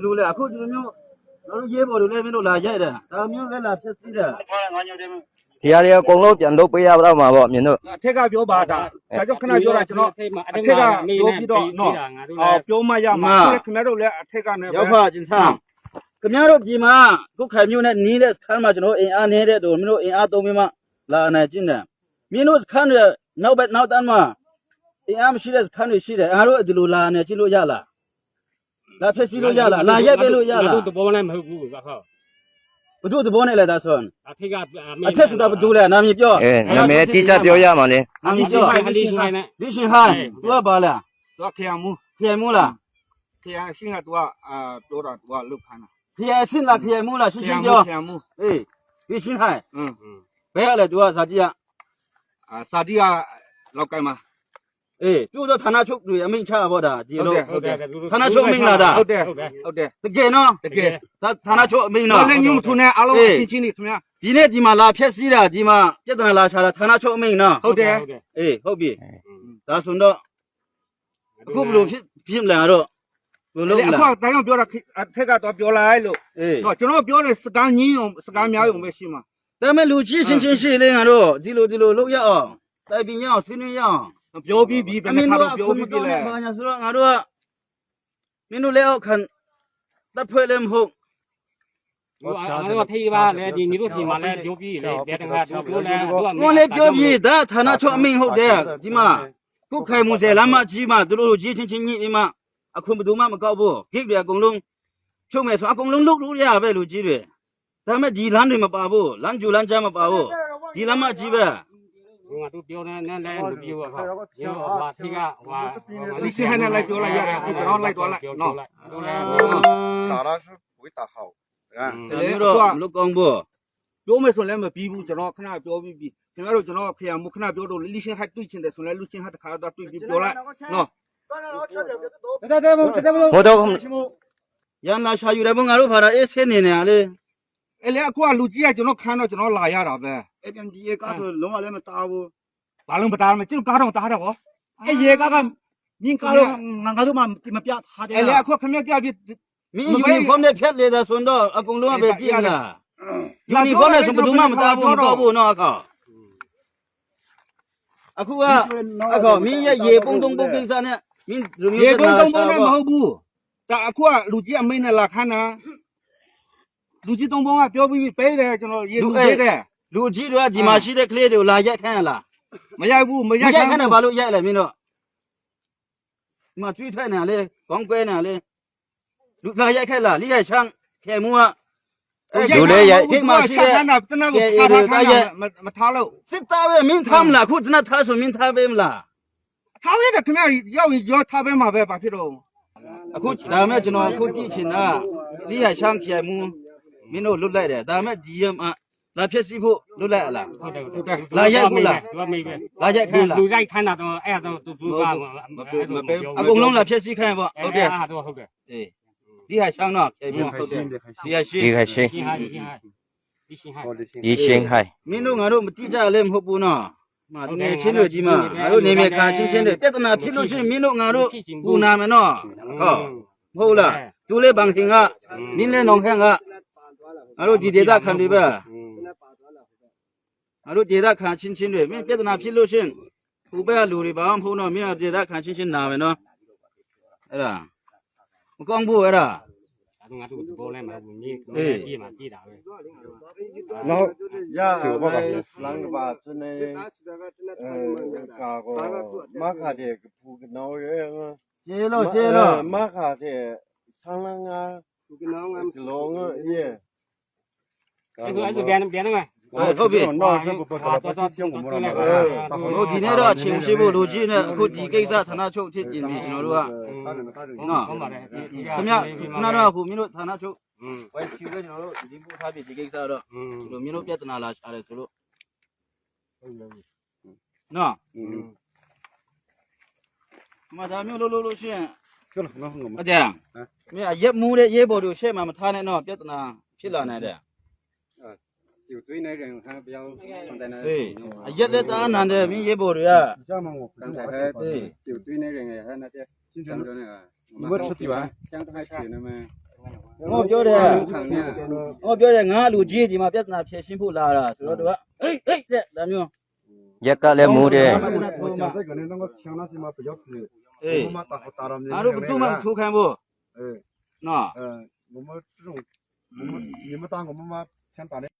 လူလေအခုဒီလိုမျိုးတို့ရေးပေါ်လို့လည်းမင်းတို့လာရိုက်တယ်ဒါမျိုးလည်းလာဖြစ်စီးတယ် ဒီဟာတွေအကုန်လုံးပြန်လုပ်ပေးရတော့မှာပေါ့မြင်တို့ အထက်ကပြောပါဒါကြောင့်ခဏပြောတာကျွန်တော်အထက်ကပြောပြီးတော့နော်ပြောမှရမှာခင်ဗျားတို့လည်းအထက်ကနဲ့ ရောက်ဖကျင်ဆန်းခင်ဗျားတို့ဒီမှာခုခိုင်မျိုးနဲ့နီးတဲ့ခန်းမှာကျွန်တော်အင်အားနေတဲ့တို့မင်းတို့အင်အားသုံးပြီးမှလာနိုင်ကျင်တယ်မင်းတို့ခန်းတွေနောက်ဘက်နောက်တန်းမှာအင်အားမရှိတဲ့ခန်းတွေရှိတယ်အားတို့ဒီလိုလာနေကျင်လို့ရလားလာဖြစ်စီလို့ရလားလာရက်ပေးလို့ရလား တို့တဘောလည်းမဟုတ်ဘူးကွာဟုတ် ဘုသူတဘောနဲ့လည်းဒါဆို အထက်က အထက်ဆိုတာဘသူလဲနာမည်ပြော နာမည်တိကျပြောရမှာလေ နာမည်ပြော လေးရှိုင်းနဲ့ ဒီရှင်ဟိုင်းသူကပါလား တော့ခရမူ ခရိုင်မူလား ခရရှင်းကသူကပြောတာသူကလုတ်ခိုင်းတာ ခရိုင်စင်လားခရိုင်မူလားရှင်းရှင်းပြော ခရမူ အေးဒီရှင်ဟိုင်း อืม ဘယ်ရလဲသူကဇာတိက စာတီကလောက်ကိုင်းမှာ အေးသူတို့ဌာနချုပ်တွေအမိန့်ချတာပေါ့ဒါဒီလို ဟုတ်တယ် ဌာနချုပ်အမိန့်လာတာ ဟုတ်တယ်ဟုတ်တယ် တကယ်နော် တကယ် ဒါဌာနချုပ်အမိန့်နော် လည်းညုံထုံနေအားလုံးချင်းချင်းနေခင်ဗျာ ဒီနေ့ဒီမှာလာဖြက်စီးတာဒီမှာပြဿနာလာချတာဌာနချုပ်အမိန့်နော် ဟုတ်တယ် အေးဟုတ်ပြီဒါဆိုတော့အခုဘယ်လိုဖြစ်မလဲတော့ဘယ်လို လေ လုပ် အခု လား တိုင်းပြောတာအထက်ကတော့ပြောလိုက်လို့ အေး တော့ကျွန်တော်ပြောတဲ့စကားညင်းအောင်စကားများအောင်ပဲရှိမှာ ဒါမဲ့လူကြီးချင်းချင်းရှိလေငါတို့ဒီလိုလုပ်ရအောင်တိုင်ပင်ရအောင်ဆွေးနွေးရအောင် ပြောပြီးဘယ်နှခါတော့ပြောပြီးပြီလဲ ဘာညာဆိုတော့ငါတို့ကမင်းတို့လည်းအောက်ခံတပ်ဖွဲ့လည်းမဟုတ် ငါတို့ထိပါလေဒီညီတို့စီမှာလည်းပြောပြီးလေတဲ့တန်ခါတို့လည်း ငေါလည်းပြောပြီးဒါဌာနချုပ်အမိန့်ဟုတ်တယ်ဒီမှာခုခိုင်မှုစေလမ်းမကြီးမှတို့လိုကြီးချင်းချင်းကြီးအိမ်မှာအခုဘယ်သူမှမကောက်ဘူးဂိတ်ပြအကုန်လုံးဖြုတ်မယ်ဆိုအကုန်လုံးလုတ်လို့ရပဲလူကြီးတွေဒါမဲ့ဒီလမ်းတွေမပါဘူးလမ်းကျူလမ်းချမ်းမပါဘူးဒီလမ်းမကြီးပဲ ငါတို့ပြောနေနဲ့လည်းလူပြောပါရောဟာထိကဟာ လိစီဟန်နဲ့လိုက်ပြောလိုက်ရတယ်အခုကျွန်တော်လိုက်သွားလိုက်နော် တို့လည်း 打了是不会打好，啊， လေတော့မလုတ်ကောင်းဘူး ပြောမယ်ဆိုလည်းမပြီးဘူးကျွန်တော်ခဏပြောပြီးပြီခင်ဗျားတို့ကျွန်တော်ခရမှုခဏပြောတော့လိစီဟန်တွေ့ချင်တယ်ဆိုလည်းလူချင်းဟတ်တခါတော့တွေ့ပြီးပြောလိုက်နော် ဘို့တော့ ရန်လာရှာယူတယ်ဘုံငါတို့ဖာတာအေးဆင်းနေနေရလေ အဲ့လေအခုကလူကြီးကကျွန်တော်ခန်းတော့ကျွန်တော်လာရတာပဲ အဲ့ပြန်ဒီကားဆိုလုံးဝလည်းမတားဘူး ဘာလို့မတားမကျွန်တော်ကားတော့တားတော့ဟောအဲ့ရေကားကမြင်းကားတော့ငါတို့မှမပြထားတယ်အဲ့လေအခုခင်ဗျာပြပြ မင်းယူနီဖောင်းနဲ့ဖြတ်လေတဲ့ဆိုတော့အကုန်လုံးကပဲကြည့်လားယူနီဖောင်းနဲ့ဆိုဘယ်သူမှမတားဘူးမတော့ဘူးနော်အခါအခုကအခါမင်းရဲ့ရေပုံတုံးပုတ်ကိစ္စနဲ့မင်းလူမျိုး ရေကုန်းတုံးပုံးနဲ့မဟုတ်ဘူးဒါအခုကလူကြီးအမိန့်နဲ့လာခန်းတာလူကြီးတုံးပုံးကပြောပြီးပေးတယ်ကျွန်တော်ရေလူပေးတယ် လူကြီးတွေကဒီမှာရှိတဲ့ကလေးတွေကိုလာရက်ခန်းရလား မရိုက်ဘူးမရိုက် ရက် ခ ခ န်း န်းတယ်ဘာလို့ရက်လဲမင်းတို့ဒီမှာကျွေးထွက်နေလေကောင်းကွဲနေလေလူလာရက်ခက်လားလိရချမ်းခဲမှုက ခိမှရှိတဲ့ခန်းတာတနက်ကိုမထားလို့ စစ်သားပဲမင်းထားမလားခုတနက်ထားဆိုမင်းထားပေးမလား ထားရတဲ့ခင်ဗျာရောက်ရောထားပေးမှာပဲဘာဖြစ်တော့ အခုဒါမဲ့ကျွန်တော်အခုကြည့်ချင်တာလိရချမ်းခဲမှုမင်းတို့လွတ်လိုက်တယ်ဒါမဲ့ဒီရမလာဖြစ်စီဖို့လွတ်လိုက်လား ဟုတ်တယ်ဟုတ်တယ် လာရက်ဘူးလား သူကမေးပဲ လာရက်ခန်းလား လူဆိုင်ခန်းတာတော့အဲ့တော့သူက အကုန်လုံးလာဖြစ်စီခိုင်းပေါ့ ဟုတ်တယ်ဟုတ်တယ် အေးဒီဟာချမ်းတော့ခဲမှုဟုတ်တယ်ဒီဟာရှိ ဒီခရှိ ရှင်းဟာရှင်းဟာဒီရှင်းဟာ ဒီရှင်းဟိုင် မင်းတို့ငါတို့မတိကြလည်းမဟုတ်ဘူးနော်မငယ်ချင်းတို့ကြီးမငါတို့နေမြေခါချင်းချင်းတွေပြဿနာဖြစ်လို့ရှိရင်မင်းတို့ငါတို့ပူနာမယ်နော်ဟုတ်မဟုတ်လားသူလေးဘန်ခင်ကမင်းလေးနောင်ခန့်ကငါတို့ဒီဒေသခံတွေပဲငါတို့ဒေသခံချင်းချင်းတွေမင်းပြဿနာဖြစ်လို့ရှိရင်ဟိုဘက်ကလူတွေဘာမှမဟုတ်တော့မင်းဒေသခံချင်းချင်းနာမယ်နော်အဲ့ဒါမကောင်းဘူးအဲ့ဒါ ငါတို့ဘောလဲမှာမြင်းပြေးမှာပြေးတာပဲ 然后呀，啷个吧，真的，嘎个马卡的不跟老人啊， ကျေလို့ကျေလို့ 马卡的长人啊，龙啊也。 အဲ့ဒါပြန်နေမှာ ဟုတ်ပြီ 那这不他把这项目了嘛？ ဟိုဒီနေ့တော့အချိန်ရှိဖို့လူကြီးနဲ့အခုဒီကိစ္စဌာနချုပ်ဖြစ်ကျင်ပြီကျွန်တော်တို့က နော်ဟုတ်ပါတယ် ခင်ဗျခုနတော့အခုမင်းတို့ဌာနချုပ်ဝိုင်းချူပဲကျွန်တော်တို့ဒီပို့ထားပြီဒီကိစ္စတော့ဒီလိုမင်းတို့ပြဿနာလာချတယ်ဆိုလို့နော်မဒါမျိုးလို့ရှိရင် 去了，那我们 ဟုတ်တယ်မင်းရက်မှုတဲ့ရေးပေါ်တို့ရှေ့မှာမထားနဲ့တော့ပြဿနာဖြစ်လာနိုင်တယ် 有追那人还比较放在那。 အေးအရက်လက်သားနန်တယ်မင်းရေးပေါ်တွေက 像嘛我刚才还有追那人还那些经常说那个，你们吃几碗？像他还吃那么。ငါပြောတယ်ငါလူကြီးဒီမှာပြဿနာဖြေရှင်းဖို့လာတာဆိုတော့သူကဟိတ်တဲ့ဒါမျိုး ရက်ကလည်းမိုးတယ် 这个呢，那个枪那些嘛比较贵，我们打了 ငါတို့ဘယ်သူမှမထိုးခံဘူး 哎， နော် 我们这种，你们打我们嘛，先打的。